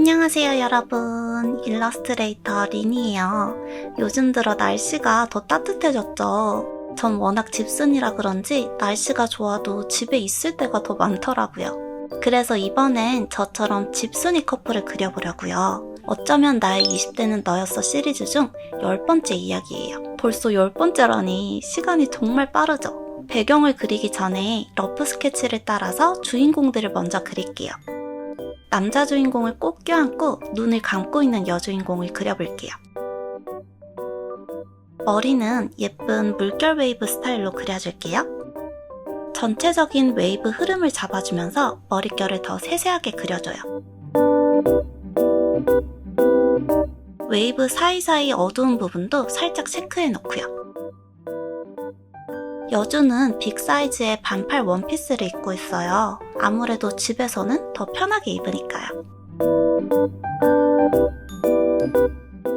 안녕하세요 여러분, 일러스트레이터 린이에요. 요즘 들어 날씨가 더 따뜻해졌죠. 전 워낙 집순이라 그런지 날씨가 좋아도 집에 있을 때가 더 많더라고요. 그래서 이번엔 저처럼 집순이 커플을 그려보려고요. 어쩌면 나의 20대는 너였어 시리즈 중 10번째 이야기예요. 벌써 10번째라니 시간이 정말 빠르죠. 배경을 그리기 전에 러프 스케치를 따라서 주인공들을 먼저 그릴게요. 남자 주인공을 꼭 껴안고 눈을 감고 있는 여주인공을 그려볼게요. 머리는 예쁜 물결 웨이브 스타일로 그려줄게요. 전체적인 웨이브 흐름을 잡아주면서 머릿결을 더 세세하게 그려줘요. 웨이브 사이사이 어두운 부분도 살짝 체크해놓고요. 여주는 빅 사이즈의 반팔 원피스를 입고 있어요. 아무래도 집에서는 더 편하게 입으니까요.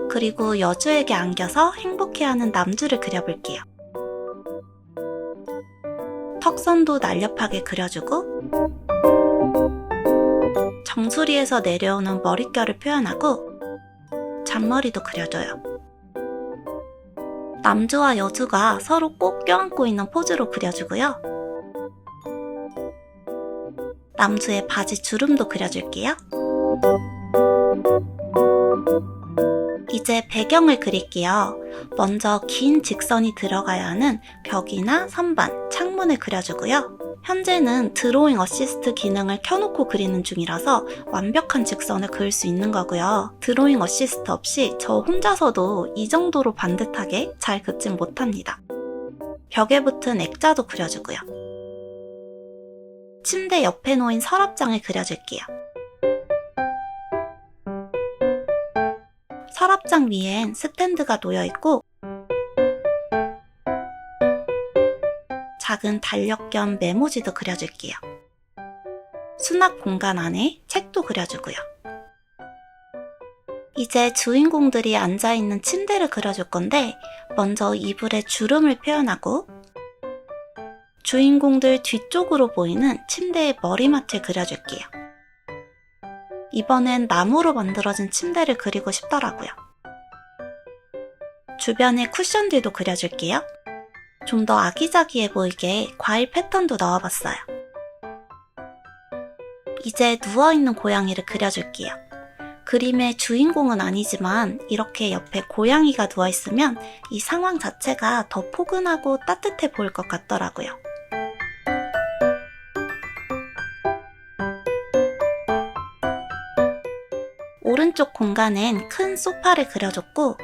그리고 여주에게 안겨서 행복해하는 남주를 그려볼게요. 턱선도 날렵하게 그려주고 정수리에서 내려오는 머릿결을 표현하고 잔머리도 그려줘요. 남주와 여주가 서로 꼭 껴안고 있는 포즈로 그려주고요. 남주의 바지 주름도 그려줄게요. 이제 배경을 그릴게요. 먼저 긴 직선이 들어가야 하는 벽이나 선반, 창문을 그려주고요. 현재는 드로잉 어시스트 기능을 켜놓고 그리는 중이라서 완벽한 직선을 그릴 수 있는 거고요. 드로잉 어시스트 없이 저 혼자서도 이 정도로 반듯하게 잘 긋진 못합니다. 벽에 붙은 액자도 그려주고요. 침대 옆에 놓인 서랍장을 그려줄게요. 서랍장 위엔 스탠드가 놓여있고 작은 달력 겸 메모지도 그려줄게요. 수납 공간 안에 책도 그려주고요. 이제 주인공들이 앉아있는 침대를 그려줄 건데 먼저 이불에 주름을 표현하고 주인공들 뒤쪽으로 보이는 침대의 머리맡을 그려줄게요. 이번엔 나무로 만들어진 침대를 그리고 싶더라고요. 주변에 쿠션들도 그려줄게요. 좀 더 아기자기해 보이게 과일 패턴도 넣어봤어요. 이제 누워있는 고양이를 그려줄게요. 그림의 주인공은 아니지만 이렇게 옆에 고양이가 누워있으면 이 상황 자체가 더 포근하고 따뜻해 보일 것 같더라고요. 오른쪽 공간엔 큰 소파를 그려줬고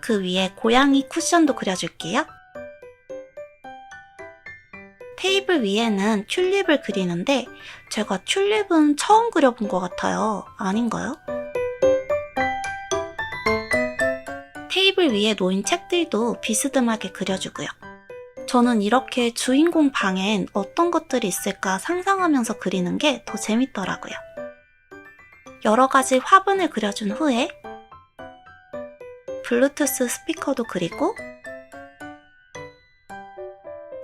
그 위에 고양이 쿠션도 그려줄게요. 테이블 위에는 튤립을 그리는데 제가 튤립은 처음 그려본 것 같아요. 아닌가요? 테이블 위에 놓인 책들도 비스듬하게 그려주고요. 저는 이렇게 주인공 방엔 어떤 것들이 있을까 상상하면서 그리는 게 더 재밌더라고요. 여러 가지 화분을 그려준 후에 블루투스 스피커도 그리고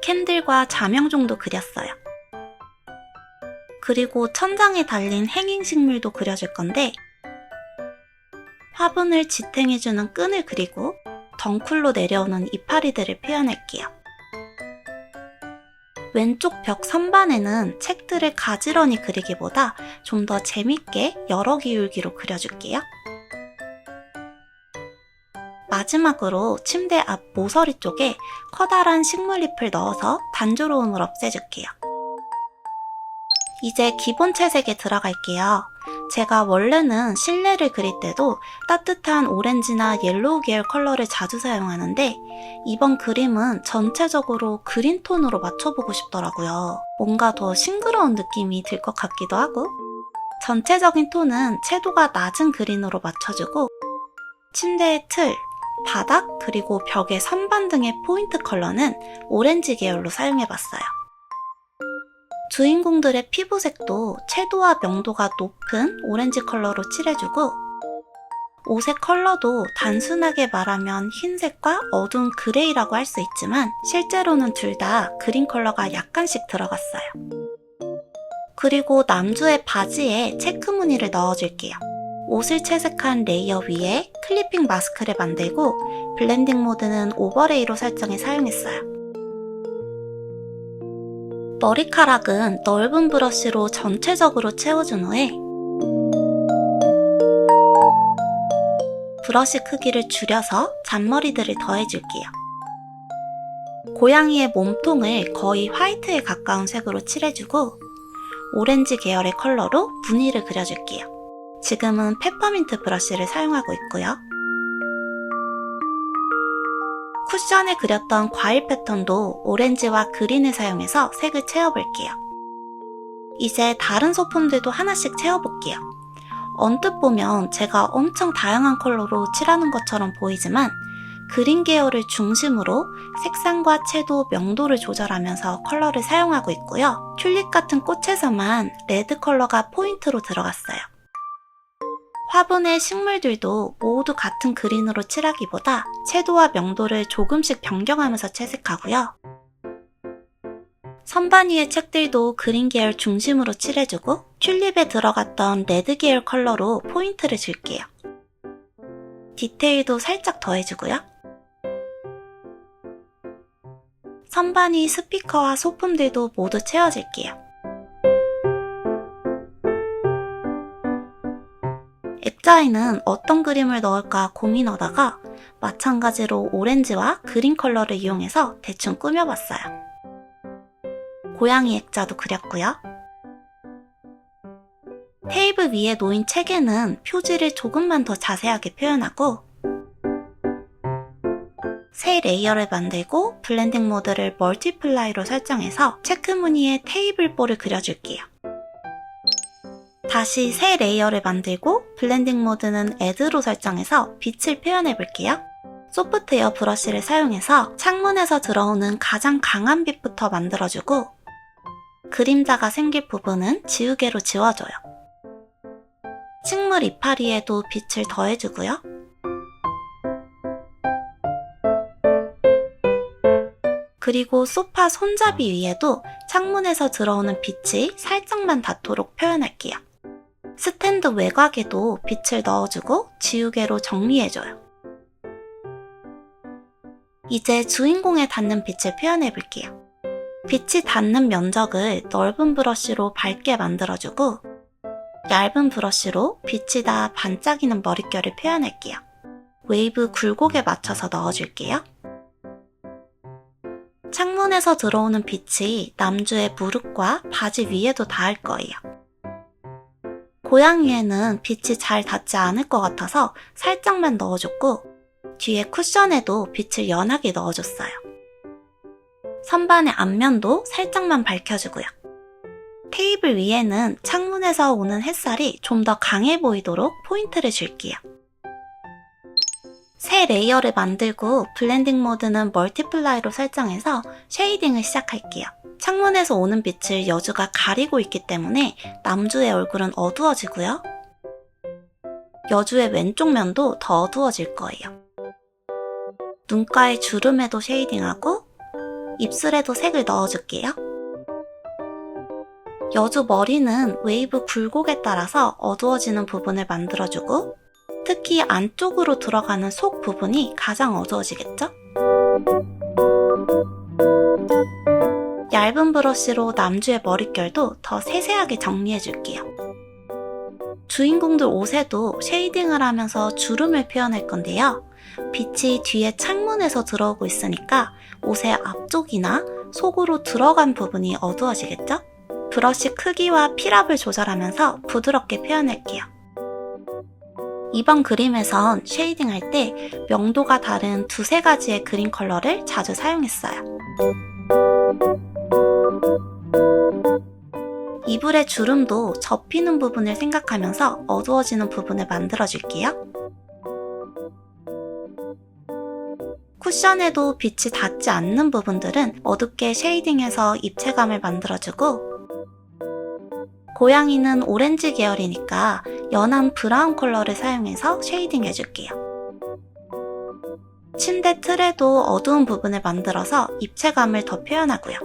캔들과 자명종도 그렸어요. 그리고 천장에 달린 행잉식물도 그려줄 건데 화분을 지탱해주는 끈을 그리고 덩쿨로 내려오는 이파리들을 표현할게요. 왼쪽 벽 선반에는 책들을 가지런히 그리기보다 좀 더 재밌게 여러 기울기로 그려줄게요. 마지막으로 침대 앞 모서리 쪽에 커다란 식물잎을 넣어서 단조로움을 없애줄게요. 이제 기본 채색에 들어갈게요. 제가 원래는 실내를 그릴 때도 따뜻한 오렌지나 옐로우 계열 컬러를 자주 사용하는데 이번 그림은 전체적으로 그린 톤으로 맞춰보고 싶더라고요. 뭔가 더 싱그러운 느낌이 들 것 같기도 하고 전체적인 톤은 채도가 낮은 그린으로 맞춰주고 침대의 틀, 바닥, 그리고 벽의 선반 등의 포인트 컬러는 오렌지 계열로 사용해봤어요. 주인공들의 피부색도 채도와 명도가 높은 오렌지 컬러로 칠해주고 옷의 컬러도 단순하게 말하면 흰색과 어두운 그레이라고 할 수 있지만 실제로는 둘 다 그린 컬러가 약간씩 들어갔어요. 그리고 남주의 바지에 체크 무늬를 넣어줄게요. 옷을 채색한 레이어 위에 클리핑 마스크를 만들고 블렌딩 모드는 오버레이로 설정해 사용했어요. 머리카락은 넓은 브러쉬로 전체적으로 채워준 후에 브러쉬 크기를 줄여서 잔머리들을 더해줄게요. 고양이의 몸통을 거의 화이트에 가까운 색으로 칠해주고 오렌지 계열의 컬러로 무늬를 그려줄게요. 지금은 페퍼민트 브러쉬를 사용하고 있고요. 쿠션에 그렸던 과일 패턴도 오렌지와 그린을 사용해서 색을 채워볼게요. 이제 다른 소품들도 하나씩 채워볼게요. 언뜻 보면 제가 엄청 다양한 컬러로 칠하는 것처럼 보이지만 그린 계열을 중심으로 색상과 채도, 명도를 조절하면서 컬러를 사용하고 있고요. 튤립 같은 꽃에서만 레드 컬러가 포인트로 들어갔어요. 화분의 식물들도 모두 같은 그린으로 칠하기보다 채도와 명도를 조금씩 변경하면서 채색하고요. 선반 위의 책들도 그린 계열 중심으로 칠해주고 튤립에 들어갔던 레드 계열 컬러로 포인트를 줄게요. 디테일도 살짝 더해주고요. 선반 위 스피커와 소품들도 모두 채워줄게요. 액자에는 어떤 그림을 넣을까 고민하다가 마찬가지로 오렌지와 그린 컬러를 이용해서 대충 꾸며봤어요. 고양이 액자도 그렸고요. 테이블 위에 놓인 책에는 표지를 조금만 더 자세하게 표현하고 새 레이어를 만들고 블렌딩 모드를 멀티플라이로 설정해서 체크 무늬에 테이블볼을 그려줄게요. 다시 새 레이어를 만들고 블렌딩 모드는 애드로 설정해서 빛을 표현해볼게요. 소프트 에어 브러쉬를 사용해서 창문에서 들어오는 가장 강한 빛부터 만들어주고 그림자가 생길 부분은 지우개로 지워줘요. 식물 이파리에도 빛을 더해주고요. 그리고 소파 손잡이 위에도 창문에서 들어오는 빛이 살짝만 닿도록 표현할게요. 스탠드 외곽에도 빛을 넣어주고 지우개로 정리해줘요. 이제 주인공에 닿는 빛을 표현해볼게요. 빛이 닿는 면적을 넓은 브러쉬로 밝게 만들어주고 얇은 브러쉬로 빛이 다 반짝이는 머릿결을 표현할게요. 웨이브 굴곡에 맞춰서 넣어줄게요. 창문에서 들어오는 빛이 남주의 무릎과 바지 위에도 닿을 거예요. 고양이에는 빛이 잘 닿지 않을 것 같아서 살짝만 넣어줬고 뒤에 쿠션에도 빛을 연하게 넣어줬어요. 선반의 앞면도 살짝만 밝혀주고요. 테이블 위에는 창문에서 오는 햇살이 좀 더 강해 보이도록 포인트를 줄게요. 새 레이어를 만들고 블렌딩 모드는 멀티플라이로 설정해서 쉐이딩을 시작할게요. 창문에서 오는 빛을 여주가 가리고 있기 때문에 남주의 얼굴은 어두워지고요. 여주의 왼쪽 면도 더 어두워질 거예요. 눈가의 주름에도 쉐이딩하고 입술에도 색을 넣어줄게요. 여주 머리는 웨이브 굴곡에 따라서 어두워지는 부분을 만들어주고 특히 안쪽으로 들어가는 속 부분이 가장 어두워지겠죠? 얇은 브러쉬로 남주의 머릿결도 더 세세하게 정리해줄게요. 주인공들 옷에도 쉐이딩을 하면서 주름을 표현할 건데요. 빛이 뒤에 창문에서 들어오고 있으니까 옷의 앞쪽이나 속으로 들어간 부분이 어두워지겠죠? 브러쉬 크기와 필압을 조절하면서 부드럽게 표현할게요. 이번 그림에선 쉐이딩할 때 명도가 다른 두세 가지의 그린 컬러를 자주 사용했어요. 이불의 주름도 접히는 부분을 생각하면서 어두워지는 부분을 만들어줄게요. 쿠션에도 빛이 닿지 않는 부분들은 어둡게 쉐이딩해서 입체감을 만들어주고 고양이는 오렌지 계열이니까 연한 브라운 컬러를 사용해서 쉐이딩 해줄게요. 침대 틀에도 어두운 부분을 만들어서 입체감을 더 표현하고요.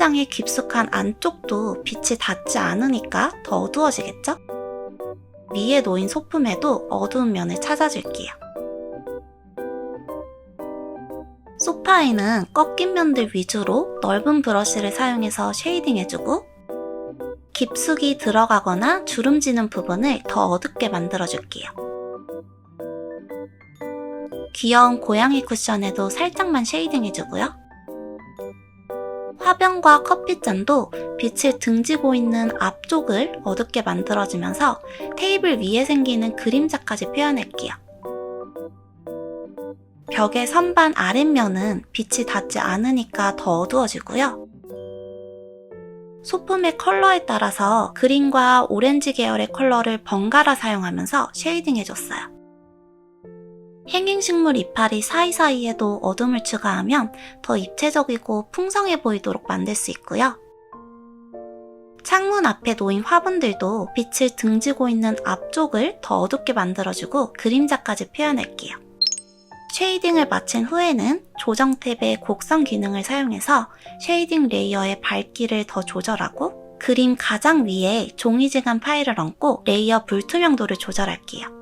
천장의 깊숙한 안쪽도 빛이 닿지 않으니까 더 어두워지겠죠? 위에 놓인 소품에도 어두운 면을 찾아줄게요. 소파에는 꺾인 면들 위주로 넓은 브러쉬를 사용해서 쉐이딩해주고 깊숙이 들어가거나 주름지는 부분을 더 어둡게 만들어줄게요. 귀여운 고양이 쿠션에도 살짝만 쉐이딩해주고요. 화병과 커피잔도 빛을 등지고 있는 앞쪽을 어둡게 만들어주면서 테이블 위에 생기는 그림자까지 표현할게요. 벽의 선반 아랫면은 빛이 닿지 않으니까 더 어두워지고요. 소품의 컬러에 따라서 그린과 오렌지 계열의 컬러를 번갈아 사용하면서 쉐이딩해줬어요. 행잉식물 이파리 사이사이에도 어둠을 추가하면 더 입체적이고 풍성해 보이도록 만들 수 있고요. 창문 앞에 놓인 화분들도 빛을 등지고 있는 앞쪽을 더 어둡게 만들어주고 그림자까지 표현할게요. 쉐이딩을 마친 후에는 조정 탭의 곡선 기능을 사용해서 쉐이딩 레이어의 밝기를 더 조절하고 그림 가장 위에 종이지간 파일을 얹고 레이어 불투명도를 조절할게요.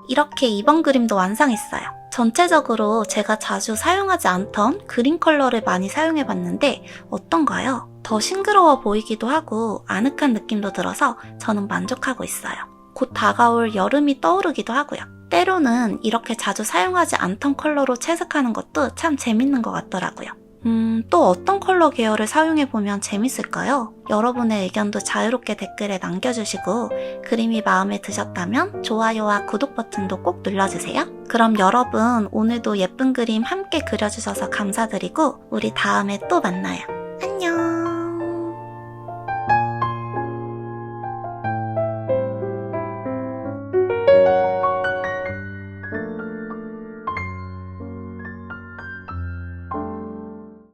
이렇게 이번 그림도 완성했어요. 전체적으로 제가 자주 사용하지 않던 그린 컬러를 많이 사용해봤는데 어떤가요? 더 싱그러워 보이기도 하고 아늑한 느낌도 들어서 저는 만족하고 있어요. 곧 다가올 여름이 떠오르기도 하고요. 때로는 이렇게 자주 사용하지 않던 컬러로 채색하는 것도 참 재밌는 것 같더라고요. 또 어떤 컬러 계열을 사용해보면 재밌을까요? 여러분의 의견도 자유롭게 댓글에 남겨주시고 그림이 마음에 드셨다면 좋아요와 구독 버튼도 꼭 눌러주세요. 그럼 여러분 오늘도 예쁜 그림 함께 그려주셔서 감사드리고 우리 다음에 또 만나요.